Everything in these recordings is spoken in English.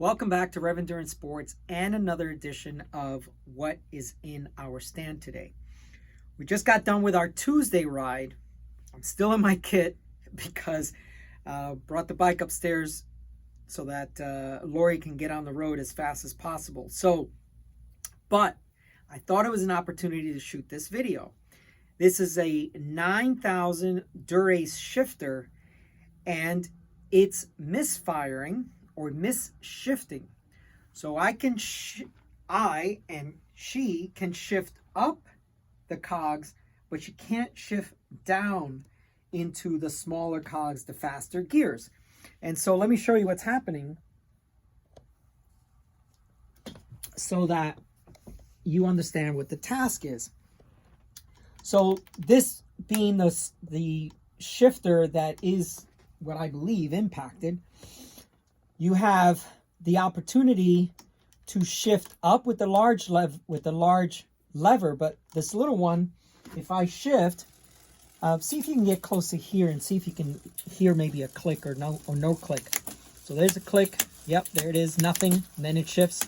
Welcome back to Rev Endurance Sports and another edition of what is in our stand today. We just got done with our Tuesday ride. I'm still in my kit because brought the bike upstairs so that Lori can get on the road as fast as possible. But I thought it was an opportunity to shoot this video. This is a 9,000 Dura-Ace shifter and it's misfiring or misshifting. So I and she can shift up the cogs, but she can't shift down into the smaller cogs, the faster gears. And so let me show you what's happening so that you understand what the task is. So this being the shifter that is what I believe impacted, you have the opportunity to shift up with the large lever, but this little one, if I shift, see if you can get close to here and see if you can hear maybe a click or no click. So there's a click. Yep, there it is. Nothing. And then it shifts.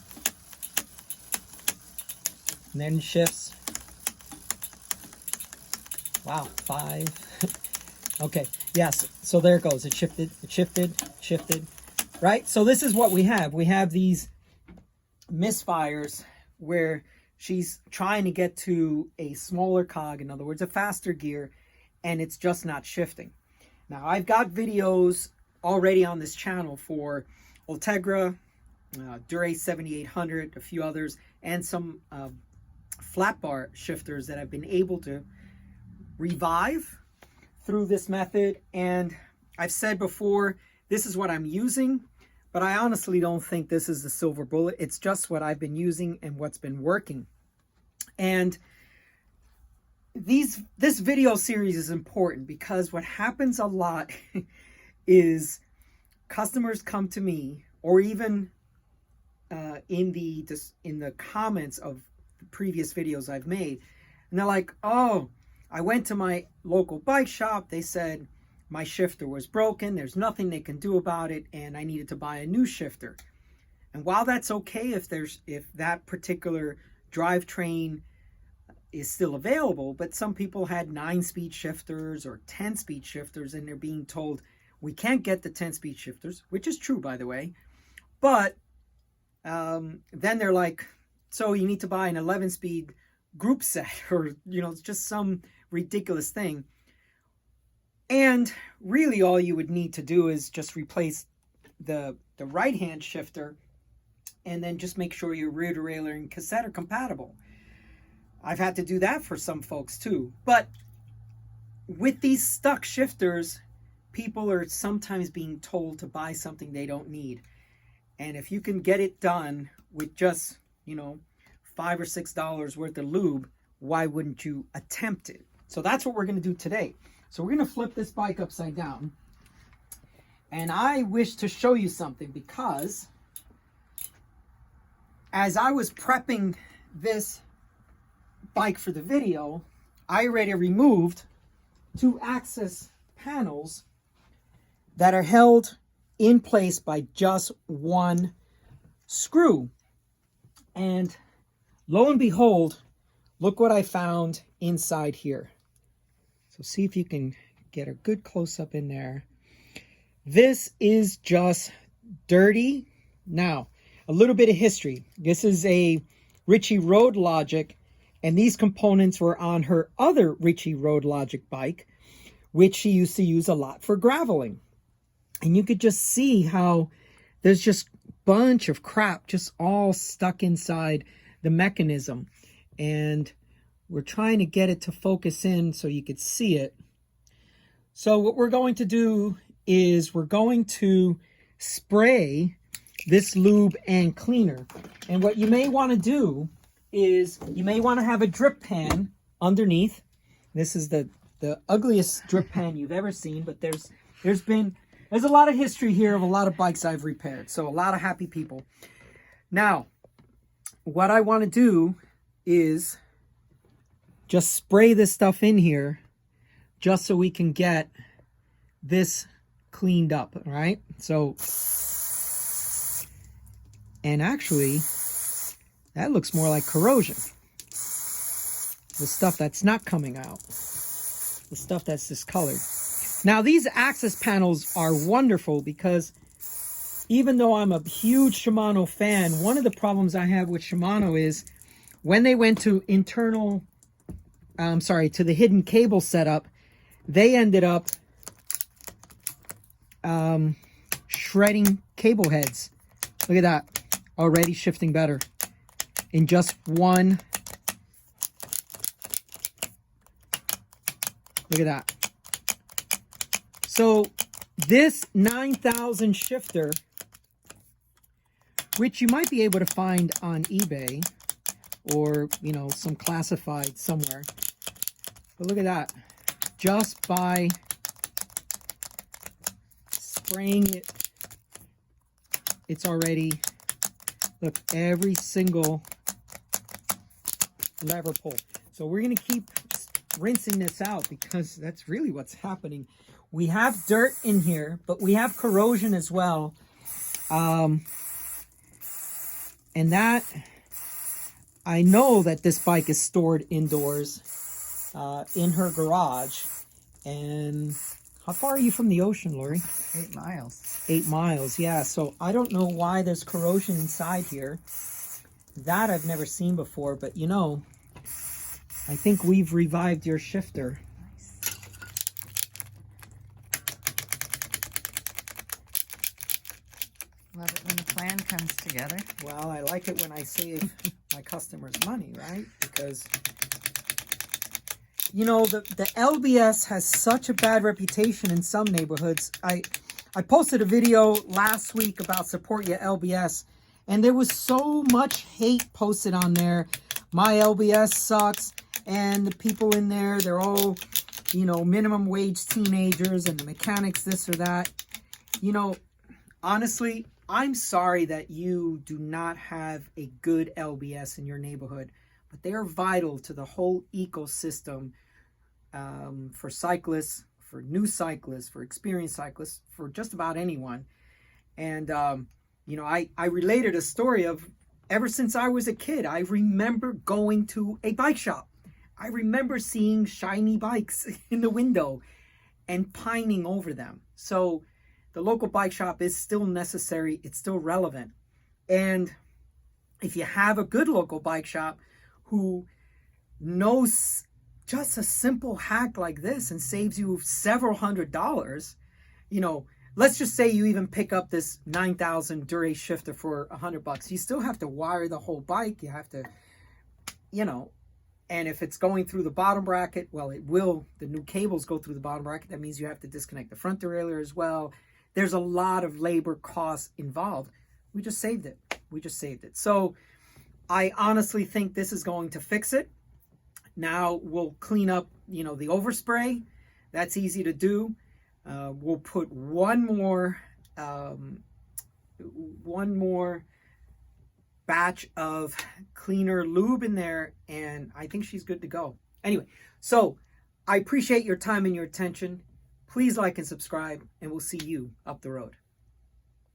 And then it shifts. Wow, 5. Okay, yes. So there it goes. It shifted. It shifted. Shifted. Right? So this is what we have. We have these misfires where she's trying to get to a smaller cog, in other words, a faster gear, and it's just not shifting. Now, I've got videos already on this channel for Ultegra, Dura-Ace 7800, a few others, and some flat bar shifters that I've been able to revive through this method. And I've said before, this is what I'm using, but I honestly don't think this is the silver bullet. It's just what I've been using and what's been working. And this video series is important because what happens a lot is customers come to me, or even in the comments of the previous videos I've made, and they're like, "Oh, I went to my local bike shop. They said my shifter was broken. There's nothing they can do about it, and I needed to buy a new shifter." And while that's okay if that particular drivetrain is still available, but some people had 9-speed shifters or 10-speed shifters, and they're being told we can't get the 10-speed shifters, which is true, by the way. But then they're like, so you need to buy an 11-speed group set, or it's just some ridiculous thing. And really all you would need to do is just replace the right-hand shifter and then just make sure your rear derailleur and cassette are compatible. I've had to do that for some folks too. But with these stuck shifters, people are sometimes being told to buy something they don't need. And if you can get it done with just, $5 or $6 worth of lube, why wouldn't you attempt it? So that's what we're going to do today. So we're going to flip this bike upside down. And I wish to show you something because as I was prepping this bike for the video, I already removed 2 access panels that are held in place by just 1 screw. And lo and behold, look what I found inside here. So see if you can get a good close-up in there. This is just dirty. Now, a little bit of history. This is a Ritchie Road Logic, and these components were on her other Ritchie Road Logic bike, which she used to use a lot for graveling. And you could just see how there's just a bunch of crap just all stuck inside the mechanism. And we're trying to get it to focus in so you could see it. So what we're going to do is we're going to spray this lube and cleaner. And what you may want to do is you may want to have a drip pan underneath. This is the ugliest drip pan you've ever seen, but there's a lot of history here of a lot of bikes I've repaired. So a lot of happy people. Now, what I want to do is just spray this stuff in here just so we can get this cleaned up, all right? So And actually, that looks more like corrosion. The stuff that's not coming out. The stuff that's discolored. Now, these access panels are wonderful because even though I'm a huge Shimano fan, one of the problems I have with Shimano is when they went to to the hidden cable setup, they ended up shredding cable heads. Look at that. Already shifting better in just one. Look at that. So this 9000 shifter, which you might be able to find on eBay or, you know, some classified somewhere. But look at that. Just by spraying it, it's already, look, every single lever pull. So we're going to keep rinsing this out because that's really what's happening. We have dirt in here, but we have corrosion as well. And that, I know that this bike is stored indoors in her garage. And how far are you from the ocean, Lori? 8 miles. 8 miles, yeah. So I don't know why there's corrosion inside here. That I've never seen before, but you know, I think we've revived your shifter. Nice. Love it when the plan comes together. Well, I like it when I save my customers money, right? Because, you know, the LBS has such a bad reputation in some neighborhoods. I posted a video last week about support your LBS, and there was so much hate posted on there. My LBS sucks, and the people in there, they're all, you know, minimum wage teenagers, and the mechanics this or that. You know, honestly, I'm sorry that you do not have a good LBS in your neighborhood, but they are vital to the whole ecosystem for cyclists, for new cyclists, for experienced cyclists, for just about anyone. And, you know, I related a story of ever since I was a kid, I remember going to a bike shop. I remember seeing shiny bikes in the window and pining over them. So the local bike shop is still necessary. It's still relevant. And if you have a good local bike shop who knows just a simple hack like this and saves you several $100s, you know, let's just say you even pick up this 9000 Dura-Ace shifter for $100. You still have to wire the whole bike. You have to, you know, and if it's going through the bottom bracket, well, it will. The new cables go through the bottom bracket. That means you have to disconnect the front derailleur as well. There's a lot of labor costs involved. We just saved it. We just saved it. So I honestly think this is going to fix it. Now we'll clean up, you know, the overspray. That's easy to do. We'll put one more batch of cleaner lube in there, and I think she's good to go. Anyway, so I appreciate your time and your attention. Please like and subscribe, and we'll see you up the road.